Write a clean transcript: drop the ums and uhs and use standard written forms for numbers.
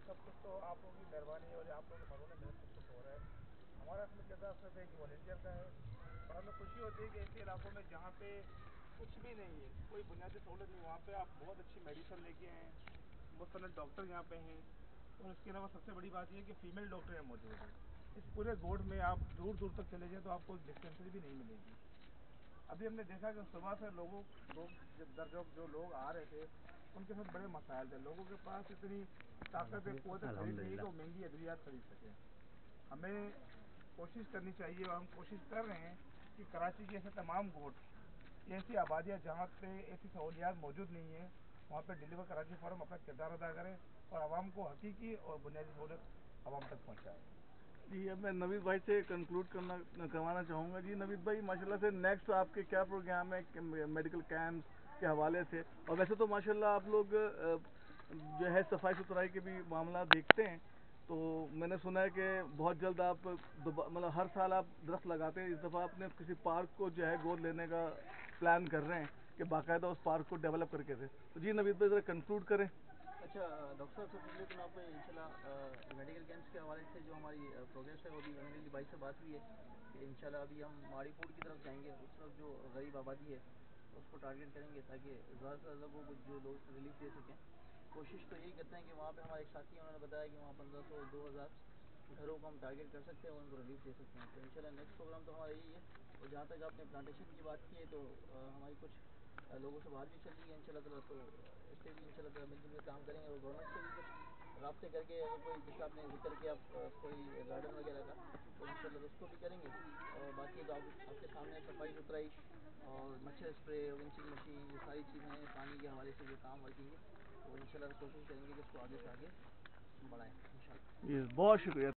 سب کچھ تو آپ لوگوں کی مہربانی ہے اور آپ لوگوں کے فضل میں سب کچھ ہو رہا ہے. ہمارا اس میں کردار صرف ایک والنٹیئر کا ہے اور ہمیں خوشی ہوتی ہے کہ ایسے علاقوں میں جہاں پہ کچھ بھی نہیں ہے, کوئی بنیادی سہولت نہیں, وہاں پہ آپ بہت اچھی میڈیسن لے کے آئے ہیں, مستند ڈاکٹر یہاں پہ ہیں, اور اس کے علاوہ سب سے بڑی بات یہ ہے کہ فیمیل ڈاکٹر یہاں موجود ہیں. اس پورے گوڑ میں آپ دور دور تک چلے جائیں تو آپ کو ڈسپینسری بھی نہیں ملے گی. ابھی ہم نے دیکھا کہ صبح سے جو لوگ آ رہے تھے ان کے ساتھ بڑے مسائل تھے. لوگوں کے پاس اتنی طاقت قوت خرید نہیں کہ وہ مہنگی ادویات خرید سکیں. ہمیں کوشش کرنی چاہیے اور ہم کوشش کر رہے ہیں کہ کراچی کے ایسے تمام گوٹھ, ایسی آبادیاں جہاں پہ ایسی سہولیات موجود نہیں ہیں, وہاں پہ ڈلیور کراچی فورم اپنا کردار ادا کریں اور عوام کو حقیقی اور بنیادی سہولت عوام تک پہنچائیں. جی, اب میں نوید بھائی سے کنکلوڈ کروانا چاہوں گا. جی نوید بھائی, ماشاءاللہ سے نیکسٹ آپ کے کیا پروگرام ہے میڈیکل کیمپس کے حوالے سے؟ اور ویسے تو ماشاءاللہ آپ لوگ جو ہے صفائی ستھرائی کے بھی معاملات دیکھتے ہیں, تو میں نے سنا ہے کہ بہت جلد آپ مطلب ہر سال آپ درخت لگاتے ہیں, اس دفعہ آپ نے کسی پارک کو جو ہے گود لینے کا پلان کر رہے ہیں کہ باقاعدہ اس پارک کو ڈیولپ کر کے دیں. تو جی نوید بھائی ذرا کنکلوڈ کریں. اچھا ڈاکٹر صاحب, سب سے پہلے تو میں آپ کو انشاءاللہ میڈیکل کیمپس کے حوالے سے جو ہماری پروگریس ہے وہ بھی میری بھائی سے بات ہوئی ہے کہ انشاءاللہ ابھی ہم ماڑی پور کی طرف جائیں گے. اس طرف جو غریب آبادی ہے اس کو ٹارگیٹ کریں گے تاکہ زیادہ سے زیادہ لوگوں کو جو لوگ ریلیف دے سکیں. کوشش تو یہی کرتے ہیں کہ وہاں پہ ہمارے ایک ساتھی ہیں, انہوں نے بتایا کہ وہاں 1500 2000 گھروں کو ہم ٹارگیٹ کر سکتے ہیں اور ان کو ریلیف دے سکتے ہیں. تو انشاءاللہ نیکسٹ پروگرام تو ہمارا یہی ہے. اور جہاں تک آپ نے پلانٹیشن کی بات کی ہے تو ہماری کچھ لوگوں سے بات بھی چل رہی ہے انشاءاللہ تعالیٰ, تو اس پہ بھی انشاءاللہ تعالیٰ مل جل کے کام کریں گے اور گورنمنٹ سے بھی کچھ رابطے کر کے اگر کوئی, جیسا آپ نے ذکر کیا کوئی گارڈن وغیرہ کا, تو انشاءاللہ اس کو بھی کریں گے. اور باقی تو آپ کے سامنے صفائی ستھرائی اور مچھر اسپرے, ونچنگ مشین, یہ ساری چیزیں ہیں. پانی کے حوالے سے جو کام ورکنگ ہے وہ انشاءاللہ کوشش کریں گے کہ اس کو آگے سے آگے بڑھائیں انشاءاللہ. جی, بہت شکریہ.